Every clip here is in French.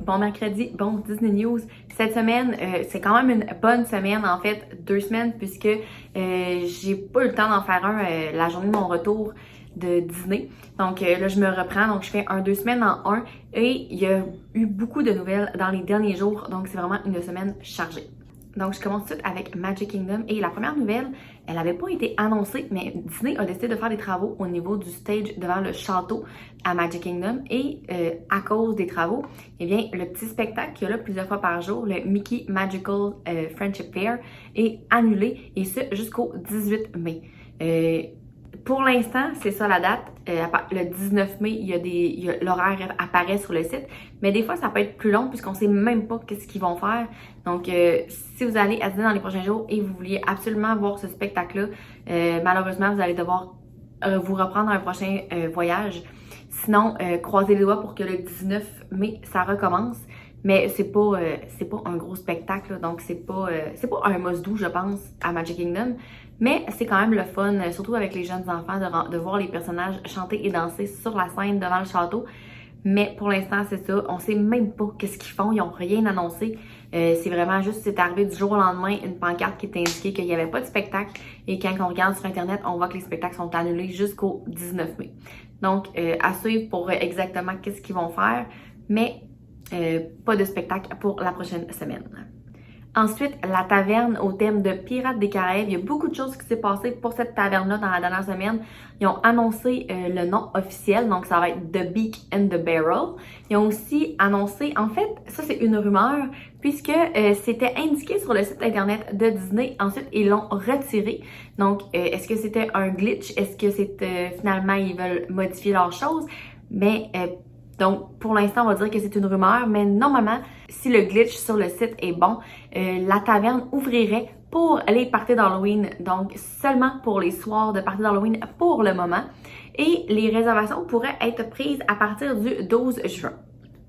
Bon mercredi, bon Disney News. Cette semaine, c'est quand même une bonne semaine, en fait, 2 semaines, puisque j'ai pas eu le temps d'en faire un la journée de mon retour de Disney. Donc là, je me reprends, donc je fais 2 semaines en un. Et il y a eu beaucoup de nouvelles dans les derniers jours, donc c'est vraiment une semaine chargée. Donc, je commence tout de suite avec Magic Kingdom. Et la première nouvelle, elle n'avait pas été annoncée, mais Disney a décidé de faire des travaux au niveau du stage devant le château à Magic Kingdom. Et à cause des travaux, eh bien, le petit spectacle qu'il y a là plusieurs fois par jour, le Mickey Magical Friendship Fair, est annulé, et ce jusqu'au 18 mai. Pour l'instant, c'est ça la date. Le 19 mai, l'horaire apparaît sur le site. Mais des fois, ça peut être plus long puisqu'on sait même pas qu'est-ce qu'ils vont faire. Donc, si vous allez à Disney dans les prochains jours et vous vouliez absolument voir ce spectacle-là, malheureusement, vous allez devoir vous reprendre un prochain voyage. Sinon, croisez les doigts pour que le 19 mai, ça recommence. Mais c'est pas un gros spectacle, là, donc c'est pas un must-do, je pense, à Magic Kingdom. Mais c'est quand même le fun, surtout avec les jeunes enfants, de voir les personnages chanter et danser sur la scène devant le château. Mais pour l'instant, c'est ça. On sait même pas qu'est-ce qu'ils font. Ils n'ont rien annoncé. C'est vraiment juste, c'est arrivé du jour au lendemain, une pancarte qui était indiquée qu'il n'y avait pas de spectacle. Et quand on regarde sur Internet, on voit que les spectacles sont annulés jusqu'au 19 mai. Donc, à suivre pour exactement qu'est-ce qu'ils vont faire. Mais pas de spectacle pour la prochaine semaine. Ensuite, la taverne au thème de Pirates des Caraïbes. Il y a beaucoup de choses qui s'est passé pour cette taverne-là dans la dernière semaine. Ils ont annoncé le nom officiel, donc ça va être The Beak and the Barrel. Ils ont aussi annoncé, en fait, ça c'est une rumeur, puisque c'était indiqué sur le site internet de Disney. Ensuite, ils l'ont retiré. Donc, est-ce que c'était un glitch? Est-ce que c'est finalement, ils veulent modifier leurs choses? Mais donc, pour l'instant, on va dire que c'est une rumeur, mais normalement, si le glitch sur le site est bon, la taverne ouvrirait pour les parties d'Halloween, donc seulement pour les soirs de parties d'Halloween pour le moment. Et les réservations pourraient être prises à partir du 12 juin.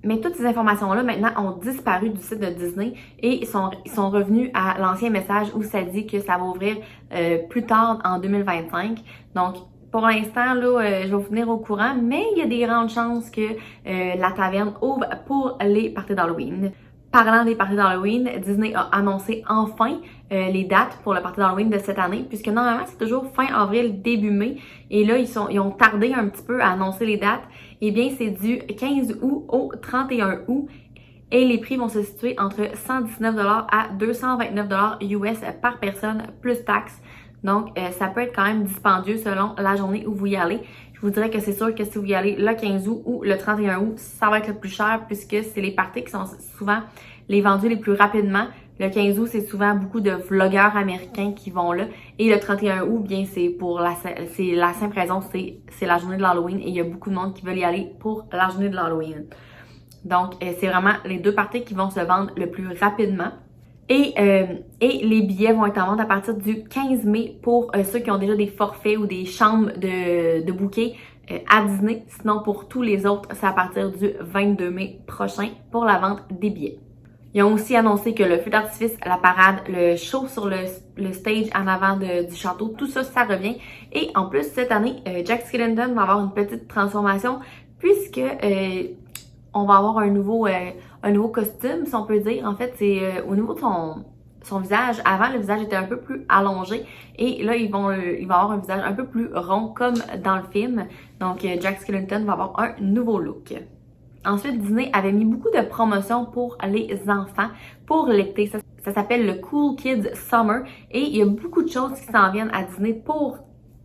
Mais toutes ces informations-là, maintenant, ont disparu du site de Disney et ils sont revenus à l'ancien message où ça dit que ça va ouvrir plus tard en 2025. Donc, pour l'instant, là, je vais vous tenir au courant, mais il y a des grandes chances que la taverne ouvre pour les parties d'Halloween. Parlant des parties d'Halloween, Disney a annoncé enfin les dates pour le party d'Halloween de cette année, puisque normalement, c'est toujours fin avril, début mai. Et là, ils ont tardé un petit peu à annoncer les dates. Eh bien, c'est du 15 août au 31 août. Et les prix vont se situer entre 119$ à 229$ US par personne, plus taxes. Donc, ça peut être quand même dispendieux selon la journée où vous y allez. Je vous dirais que c'est sûr que si vous y allez le 15 août ou le 31 août, ça va être le plus cher puisque c'est les parties qui sont souvent les vendus les plus rapidement. Le 15 août, c'est souvent beaucoup de vlogueurs américains qui vont là. Et le 31 août, bien, c'est la simple raison, c'est la journée de l'Halloween et il y a beaucoup de monde qui veulent y aller pour la journée de l'Halloween. Donc, c'est vraiment les deux parties qui vont se vendre le plus rapidement. Et les billets vont être en vente à partir du 15 mai pour ceux qui ont déjà des forfaits ou des chambres de bouquets à Disney. Sinon, pour tous les autres, c'est à partir du 22 mai prochain pour la vente des billets. Ils ont aussi annoncé que le feu d'artifice, la parade, le show sur le stage en avant du château, tout ça, ça revient. Et en plus, cette année, Jack Skellington va avoir une petite transformation puisque on va avoir un nouveau costume, si on peut dire. En fait, c'est au niveau de son visage. Avant, le visage était un peu plus allongé. Et là, il va avoir un visage un peu plus rond, comme dans le film. Donc, Jack Skellington va avoir un nouveau look. Ensuite, Disney avait mis beaucoup de promotions pour les enfants pour l'été. Ça s'appelle le Cool Kids Summer. Et il y a beaucoup de choses qui s'en viennent à Disney pour,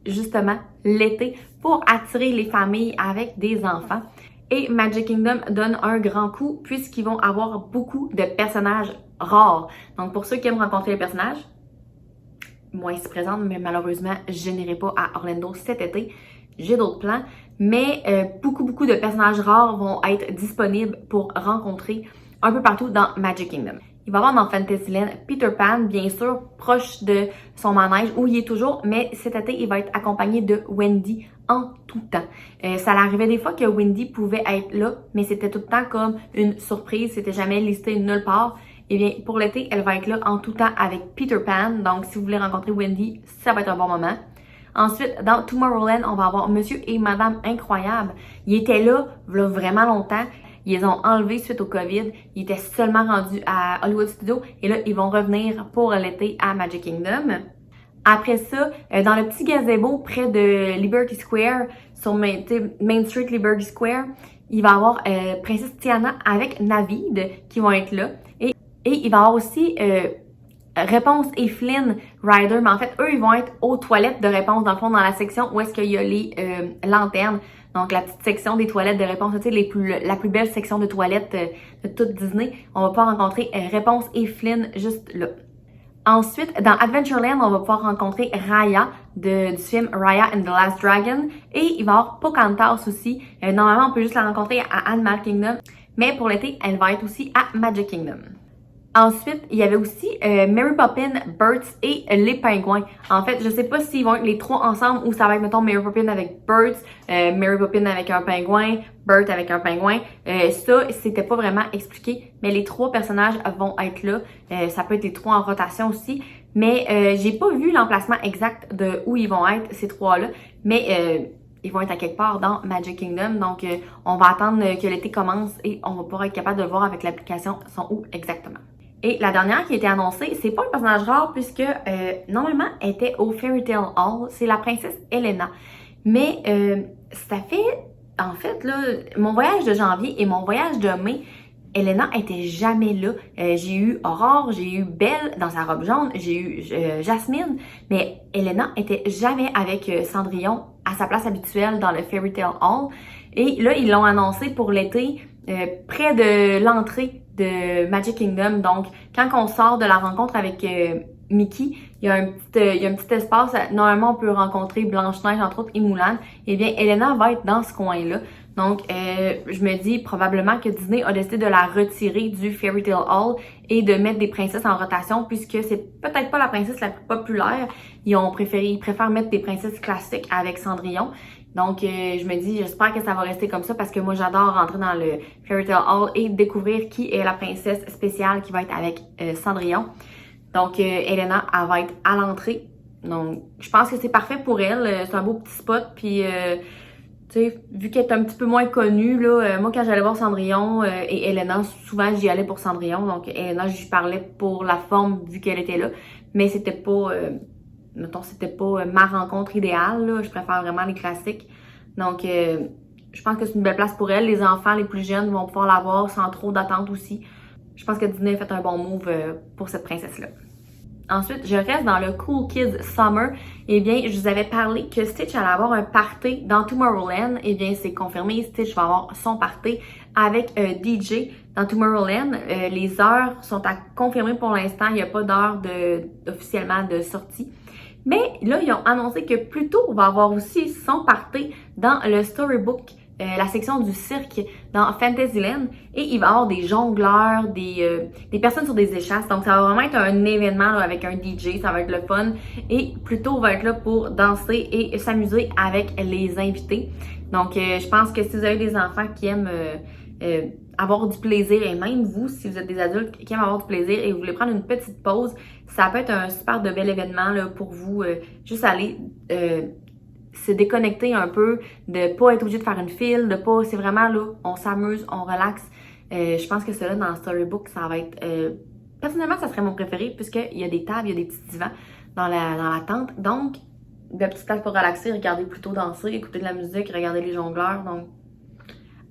justement, l'été, pour attirer les familles avec des enfants. Et Magic Kingdom donne un grand coup puisqu'ils vont avoir beaucoup de personnages rares. Donc pour ceux qui aiment rencontrer les personnages, moi ils se présentent, mais malheureusement je n'irai pas à Orlando cet été. J'ai d'autres plans. Mais beaucoup de personnages rares vont être disponibles pour rencontrer un peu partout dans Magic Kingdom. Il va y avoir dans Fantasyland Peter Pan, bien sûr, proche de son manège où il est toujours, mais cet été, il va être accompagné de Wendy en tout temps. Ça arrivait des fois que Wendy pouvait être là, mais c'était tout le temps comme une surprise, c'était jamais listé nulle part. Eh bien, pour l'été, elle va être là en tout temps avec Peter Pan, donc si vous voulez rencontrer Wendy, ça va être un bon moment. Ensuite, dans Tomorrowland, on va avoir Monsieur et Madame Incroyable. Ils étaient là, vraiment longtemps. Ils les ont enlevés suite au COVID. Ils étaient seulement rendus à Hollywood Studios et là, ils vont revenir pour l'été à Magic Kingdom. Après ça, dans le petit gazebo près de Liberty Square, sur Main Street Liberty Square, il va y avoir Princesse Tiana avec Navid qui vont être là. Et il va y avoir aussi Réponse et Flynn Rider, mais en fait, eux, ils vont être aux toilettes de Réponse, dans le fond, dans la section où est-ce qu'il y a les lanternes. Donc, la petite section des toilettes de Réponse, tu sais, la plus belle section de toilettes de toute Disney. On va pouvoir rencontrer Réponse et Flynn juste là. Ensuite, dans Adventureland, on va pouvoir rencontrer Raya du film Raya and the Last Dragon. Et il va y avoir Pocahontas aussi. Normalement, on peut juste la rencontrer à Animal Kingdom. Mais pour l'été, elle va être aussi à Magic Kingdom. Ensuite, il y avait aussi Mary Poppins, Bert et les pingouins. En fait, je sais pas s'ils vont être les trois ensemble ou ça va être, mettons, Mary Poppins avec Bert, Mary Poppins avec un pingouin, Bert avec un pingouin. Ça, c'était pas vraiment expliqué, mais les trois personnages vont être là. Ça peut être les trois en rotation aussi. Mais j'ai pas vu l'emplacement exact de où ils vont être, ces trois-là. Mais ils vont être à quelque part dans Magic Kingdom. Donc, on va attendre que l'été commence et on va pouvoir être capable de le voir avec l'application sont où exactement. Et la dernière qui a été annoncée, c'est pas un personnage rare puisque normalement elle était au Fairy Tale Hall, c'est la princesse Elena. Mais ça fait, en fait là, mon voyage de janvier et mon voyage de mai, Elena était jamais là. J'ai eu Aurore, j'ai eu Belle dans sa robe jaune, j'ai eu Jasmine, mais Elena était jamais avec Cendrillon à sa place habituelle dans le Fairy Tale Hall. Et là, ils l'ont annoncé pour l'été, près de l'entrée de Magic Kingdom. Donc, quand on sort de la rencontre avec Mickey, il y a un petit espace. Normalement, on peut rencontrer Blanche-Neige, entre autres, et Moulin. Eh bien, Elena va être dans ce coin-là. Donc, je me dis probablement que Disney a décidé de la retirer du Fairy Tale Hall et de mettre des princesses en rotation puisque c'est peut-être pas la princesse la plus populaire. Ils préfèrent mettre des princesses classiques avec Cendrillon. Donc, je me dis, j'espère que ça va rester comme ça parce que moi, j'adore rentrer dans le Fairy Tale Hall et découvrir qui est la princesse spéciale qui va être avec Cendrillon. Donc, Elena, elle va être à l'entrée. Donc, je pense que c'est parfait pour elle. C'est un beau petit spot. Puis, tu sais, vu qu'elle est un petit peu moins connue, là, moi, quand j'allais voir Cendrillon et Elena, souvent, j'y allais pour Cendrillon. Donc, Elena, j'y parlais pour la forme vu qu'elle était là. Mais c'était pas... mettons, c'était pas ma rencontre idéale, là. Je préfère vraiment les classiques. Donc, je pense que c'est une belle place pour elle. Les enfants, les plus jeunes vont pouvoir la voir sans trop d'attente aussi. Je pense que Disney a fait un bon move pour cette princesse-là. Ensuite, je reste dans le Cool Kids Summer. Eh bien, je vous avais parlé que Stitch allait avoir un party dans Tomorrowland. Eh bien, c'est confirmé. Stitch va avoir son party avec DJ dans Tomorrowland. Les heures sont à confirmer pour l'instant. Il n'y a pas d'heure officiellement de sortie. Mais là, ils ont annoncé que Pluto va avoir aussi son party dans le Storybook, la section du cirque dans Fantasyland. Et il va y avoir des jongleurs, des personnes sur des échasses. Donc, ça va vraiment être un événement là, avec un DJ. Ça va être le fun. Et Pluto va être là pour danser et s'amuser avec les invités. Donc, je pense que si vous avez des enfants qui aiment avoir du plaisir, et même vous, si vous êtes des adultes qui aiment avoir du plaisir et vous voulez prendre une petite pause, ça peut être un super de bel événement là, pour vous. Juste aller se déconnecter un peu, de pas être obligé de faire une file, de pas, c'est vraiment là, on s'amuse, on relaxe. Je pense que cela dans Storybook, ça va être, personnellement, ça serait mon préféré puisqu'il y a des tables, il y a des petits divans dans la tente. Donc, de petites places pour relaxer, regarder plutôt danser, écouter de la musique, regarder les jongleurs. Donc,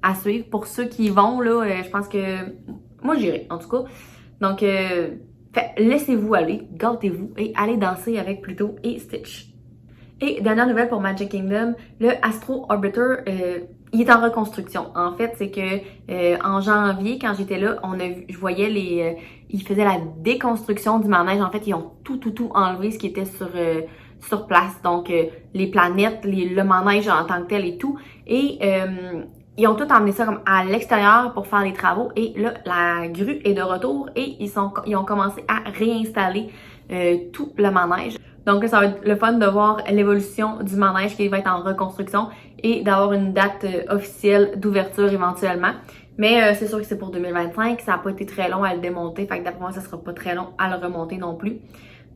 à suivre. Pour ceux qui y vont, là, je pense que moi, j'irai, en tout cas. Donc, laissez-vous aller, gâtez-vous et allez danser avec Pluto et Stitch. Et dernière nouvelle pour Magic Kingdom, le Astro Orbiter, il est en reconstruction. En fait, c'est que en janvier, quand j'étais là, je voyais ils faisaient la déconstruction du manège. En fait, ils ont tout enlevé ce qui était sur place. Donc, les planètes, le manège en tant que tel et tout. Et ils ont tout emmené ça comme à l'extérieur pour faire les travaux. Et là, la grue est de retour et ils ont commencé à réinstaller tout le manège. Donc ça va être le fun de voir l'évolution du manège qui va être en reconstruction et d'avoir une date officielle d'ouverture éventuellement. Mais c'est sûr que c'est pour 2025, ça n'a pas été très long à le démonter, fait que d'après moi, ça sera pas très long à le remonter non plus.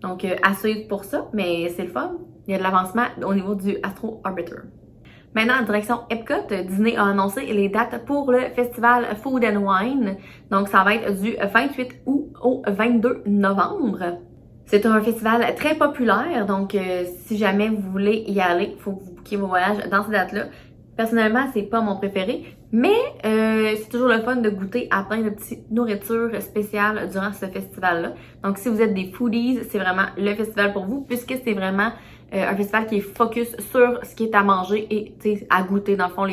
Donc à suivre pour ça, mais c'est le fun. Il y a de l'avancement au niveau du Astro Orbiter. Maintenant, en direction Epcot, Disney a annoncé les dates pour le festival Food and Wine. Donc, ça va être du 28 août au 22 novembre. C'est un festival très populaire, donc si jamais vous voulez y aller, il faut que vous bookiez vos voyages dans ces dates-là. Personnellement, c'est pas mon préféré, mais c'est toujours le fun de goûter à plein de petites nourritures spéciales durant ce festival-là. Donc, si vous êtes des foodies, c'est vraiment le festival pour vous, puisque c'est vraiment un festival qui est focus sur ce qui est à manger et à goûter, dans le fond,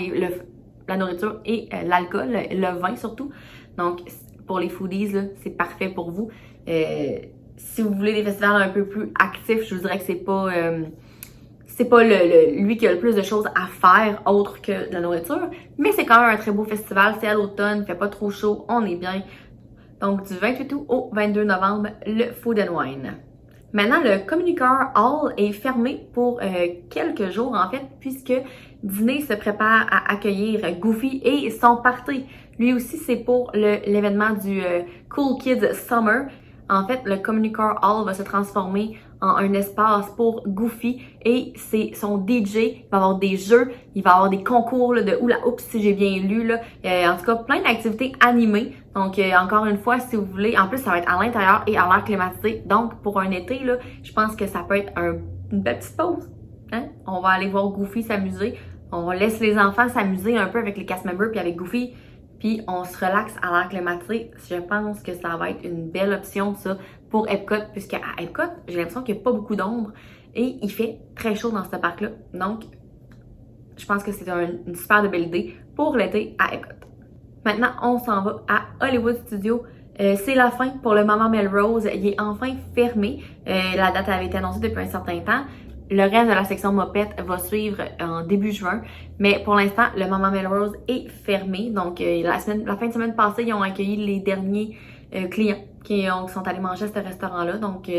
la nourriture et l'alcool, le vin surtout. Donc, pour les foodies, c'est parfait pour vous. Si vous voulez des festivals un peu plus actifs, je vous dirais que c'est pas lui qui a le plus de choses à faire autre que de la nourriture, mais c'est quand même un très beau festival. C'est à l'automne, il fait pas trop chaud, on est bien. Donc, du 28 août au 22 novembre, le Food and Wine. Maintenant, le Communicore Hall est fermé pour quelques jours, en fait, puisque Disney se prépare à accueillir Goofy et son party. Lui aussi, c'est pour l'événement du Cool Kids Summer. En fait, le Communicore Hall va se transformer en un espace pour Goofy et c'est son DJ. Il va y avoir des jeux, il va y avoir des concours là, de hula hoop si j'ai bien lu. Là. En tout cas, plein d'activités animées. Donc, encore une fois, si vous voulez, en plus, ça va être à l'intérieur et à l'air climatisé. Donc, pour un été, là, je pense que ça peut être une belle petite pause. Hein? On va aller voir Goofy s'amuser. On laisse les enfants s'amuser un peu avec les cast members puis avec Goofy. Puis on se relaxe à l'air climatisé. Je pense que ça va être une belle option, ça, pour Epcot, puisque à Epcot, j'ai l'impression qu'il n'y a pas beaucoup d'ombre et il fait très chaud dans ce parc-là. Donc, je pense que c'est une super belle idée pour l'été à Epcot. Maintenant, on s'en va à Hollywood Studios. C'est la fin pour le Mama Melrose. Il est enfin fermé. La date avait été annoncée depuis un certain temps. Le reste de la section mopette va suivre en début juin, mais pour l'instant, le Mama Melrose est fermé. Donc, la fin de semaine passée, ils ont accueilli les derniers clients qui sont allés manger à ce restaurant-là. Donc,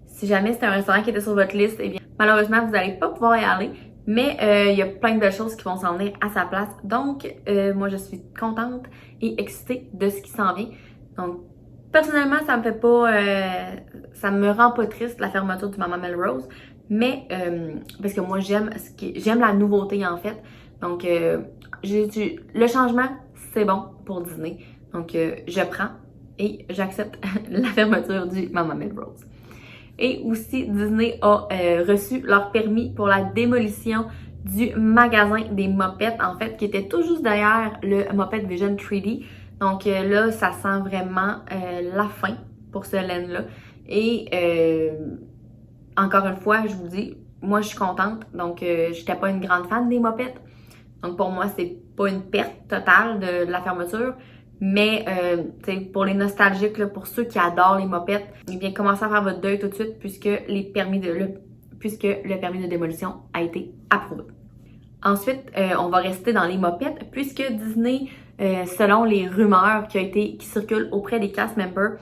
si jamais c'est un restaurant qui était sur votre liste, eh bien, malheureusement, vous n'allez pas pouvoir y aller. Mais il y a plein de belles choses qui vont s'en venir à sa place. Donc, moi, je suis contente et excitée de ce qui s'en vient. Donc, personnellement, ça me rend pas triste la fermeture du Mama Melrose. Mais, parce que moi, j'aime la nouveauté, en fait. Donc, le changement, c'est bon pour Disney. Donc, je prends et j'accepte la fermeture du Mama Melrose. Et aussi, Disney a reçu leur permis pour la démolition du magasin des mopettes, en fait, qui était tout juste derrière le Moped Vision 3D. Donc, là, ça sent vraiment la fin pour ce laine-là. Et encore une fois, je vous dis, moi je suis contente, donc j'étais pas une grande fan des mopettes. Donc pour moi, c'est pas une perte totale de la fermeture, mais pour les nostalgiques, là, pour ceux qui adorent les mopettes, eh bien commencez à faire votre deuil tout de suite puisque le permis de démolition a été approuvé. Ensuite, on va rester dans les mopettes puisque Disney, selon les rumeurs qui circulent auprès des cast members,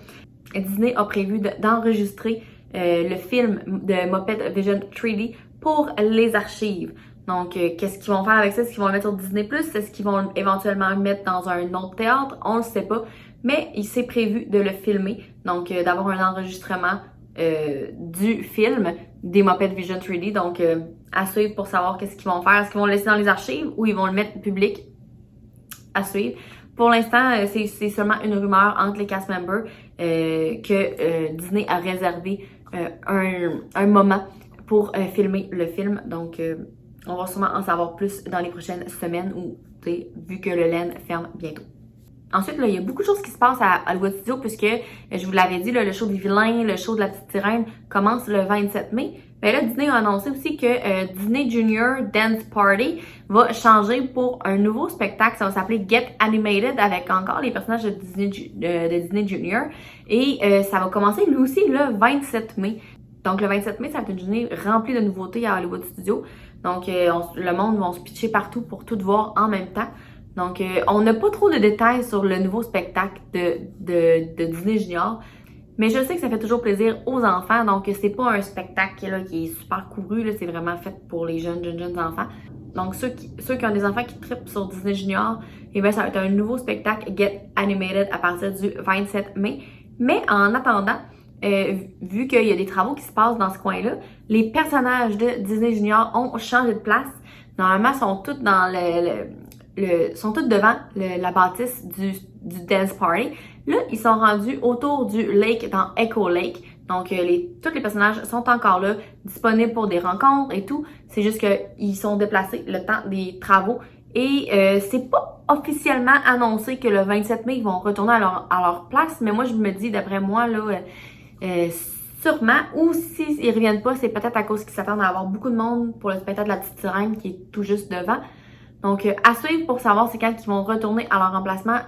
Disney a prévu d'enregistrer le film de Moped Vision 3D pour les archives. Donc, qu'est-ce qu'ils vont faire avec ça? Est-ce qu'ils vont le mettre sur Disney+? Est-ce qu'ils vont éventuellement le mettre dans un autre théâtre? On le sait pas. Mais il s'est prévu de le filmer. Donc, d'avoir un enregistrement du film des Moped Vision 3D. Donc, à suivre pour savoir qu'est-ce qu'ils vont faire. Est-ce qu'ils vont le laisser dans les archives ou ils vont le mettre public? À suivre. Pour l'instant, c'est seulement une rumeur entre les cast members que Disney a réservé un moment pour filmer le film. Donc, on va sûrement en savoir plus dans les prochaines semaines ou, vu que le LAN ferme bientôt. Ensuite, là, il y a beaucoup de choses qui se passent à Hollywood Studios puisque, je vous l'avais dit, là, le show des vilains, le show de la petite sirène commence le 27 mai. Mais là, Disney a annoncé aussi que Disney Junior Dance Party va changer pour un nouveau spectacle. Ça va s'appeler Get Animated avec encore les personnages de Disney Junior. Et ça va commencer lui aussi le 27 mai. Donc le 27 mai, ça va être une journée remplie de nouveautés à Hollywood Studios. Donc le monde va se pitcher partout pour tout voir en même temps. Donc on n'a pas trop de détails sur le nouveau spectacle de Disney Junior. Mais je sais que ça fait toujours plaisir aux enfants, donc c'est pas un spectacle là, qui est super couru, c'est vraiment fait pour les jeunes enfants. Donc ceux qui ont des enfants qui trippent sur Disney Junior, eh bien ça va être un nouveau spectacle Get Animated à partir du 27 mai. Mais en attendant, vu qu'il y a des travaux qui se passent dans ce coin-là, les personnages de Disney Junior ont changé de place. Normalement, sont toutes dans sont toutes devant la bâtisse du dance party. Là, ils sont rendus autour du lake dans Echo Lake. Donc, tous les personnages sont encore là, disponibles pour des rencontres et tout. C'est juste qu'ils sont déplacés le temps des travaux. Et c'est pas officiellement annoncé que le 27 mai, ils vont retourner à leur place. Mais moi, je me dis, d'après moi, là, sûrement. Ou s'ils reviennent pas, c'est peut-être à cause qu'ils s'attendent à avoir beaucoup de monde pour le spectacle de la petite sirène qui est tout juste devant. Donc, à suivre pour savoir c'est quand ils vont retourner à leur emplacement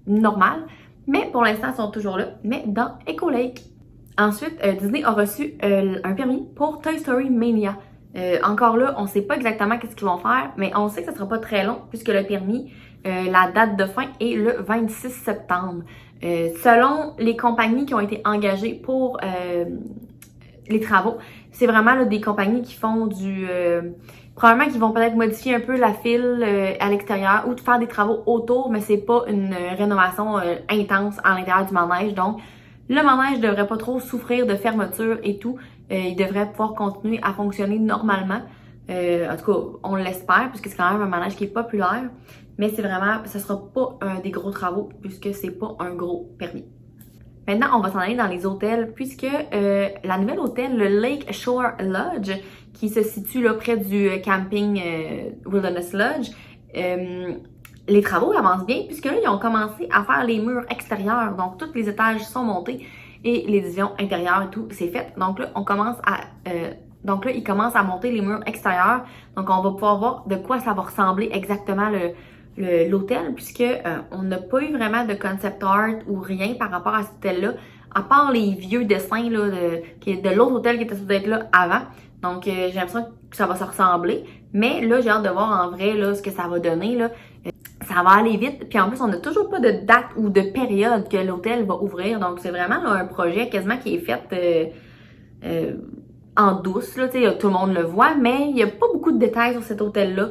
normal. Mais pour l'instant, ils sont toujours là, mais dans Echo Lake. Ensuite, Disney a reçu un permis pour Toy Story Mania. Encore là, on ne sait pas exactement qu'est-ce qu'ils vont faire, mais on sait que ça sera pas très long puisque le permis, la date de fin est le 26 septembre. Selon les compagnies qui ont été engagées pour les travaux, c'est vraiment là, des compagnies qui font probablement qu'ils vont peut-être modifier un peu la file à l'extérieur ou faire des travaux autour, mais c'est pas une rénovation intense à l'intérieur du manège. Donc, le manège devrait pas trop souffrir de fermeture et tout. Il devrait pouvoir continuer à fonctionner normalement. En tout cas, on l'espère, puisque c'est quand même un manège qui est populaire. Mais c'est vraiment, ce sera pas des gros travaux, puisque c'est pas un gros permis. Maintenant, on va s'en aller dans les hôtels, puisque la nouvelle hôtel, le Lake Shore Lodge, qui se situe là près du camping Wilderness Lodge, les travaux avancent bien, puisque là, ils ont commencé à faire les murs extérieurs. Donc, tous les étages sont montés et les divisions intérieures et tout, c'est fait. Donc là, ils commencent à monter les murs extérieurs. Donc, on va pouvoir voir de quoi ça va ressembler exactement l'hôtel, puisque on n'a pas eu vraiment de concept art ou rien par rapport à cet hôtel-là, à part les vieux dessins là, de l'autre hôtel qui était supposé être là avant. Donc, j'ai l'impression que ça va se ressembler. Mais là, j'ai hâte de voir en vrai là, ce que ça va donner. Là. Ça va aller vite. Puis en plus, on n'a toujours pas de date ou de période que l'hôtel va ouvrir. Donc, c'est vraiment là, un projet quasiment qui est fait en douce. Là, tout le monde le voit. Mais il n'y a pas beaucoup de détails sur cet hôtel-là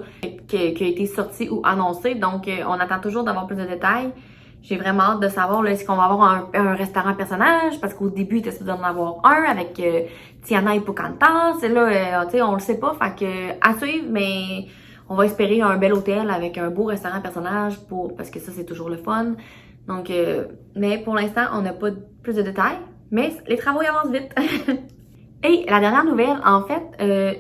qui a été sorti ou annoncé. Donc, on attend toujours d'avoir plus de détails. J'ai vraiment hâte de savoir là, est-ce qu'on va avoir un restaurant personnage, parce qu'au début, il était supposé en avoir un avec Tiana et Pocahontas. Et là, on le sait pas, fait que à suivre, mais on va espérer un bel hôtel avec un beau restaurant personnage parce que ça, c'est toujours le fun. Donc, mais pour l'instant, on n'a pas plus de détails, mais les travaux y avancent vite. Et la dernière nouvelle, en fait,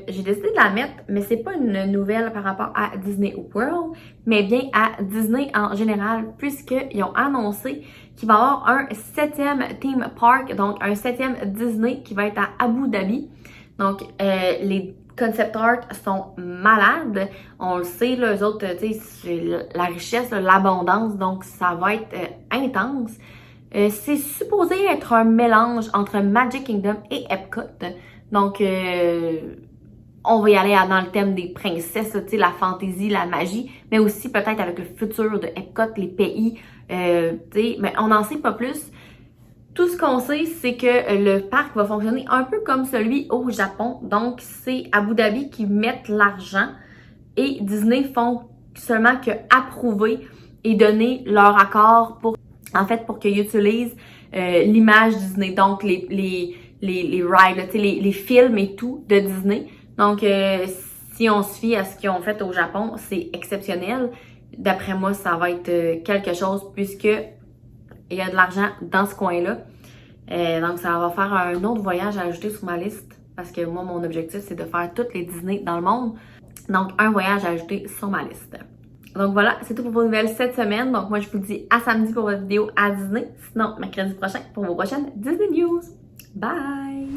j'ai décidé de la mettre, mais c'est pas une nouvelle par rapport à Disney World, mais bien à Disney en général, puisqu'ils ont annoncé qu'il va y avoir un 7e theme park, donc un 7e Disney qui va être à Abu Dhabi. Donc, les concept art sont malades. On le sait, là, eux autres, tu sais, c'est la richesse, l'abondance, donc ça va être intense. C'est supposé être un mélange entre Magic Kingdom et Epcot. Donc, on va y aller dans le thème des princesses, tu sais, la fantaisie, la magie, mais aussi peut-être avec le futur de Epcot, les pays, tu sais, mais on n'en sait pas plus. Tout ce qu'on sait, c'est que le parc va fonctionner un peu comme celui au Japon. Donc, c'est Abu Dhabi qui mettent l'argent et Disney font seulement que approuver et donner leur accord pour qu'ils utilisent l'image Disney. Donc, les rides, les films et tout de Disney. Donc, si on se fie à ce qu'ils ont fait au Japon, c'est exceptionnel. D'après moi, ça va être quelque chose puisque il y a de l'argent dans ce coin-là. Donc, ça va faire un autre voyage à ajouter sur ma liste. Parce que moi, mon objectif, c'est de faire toutes les Disney dans le monde. Donc, un voyage à ajouter sur ma liste. Donc voilà, c'est tout pour vos nouvelles cette semaine. Donc moi, je vous dis à samedi pour votre vidéo à Disney. Sinon, mercredi prochain pour vos prochaines Disney News. Bye!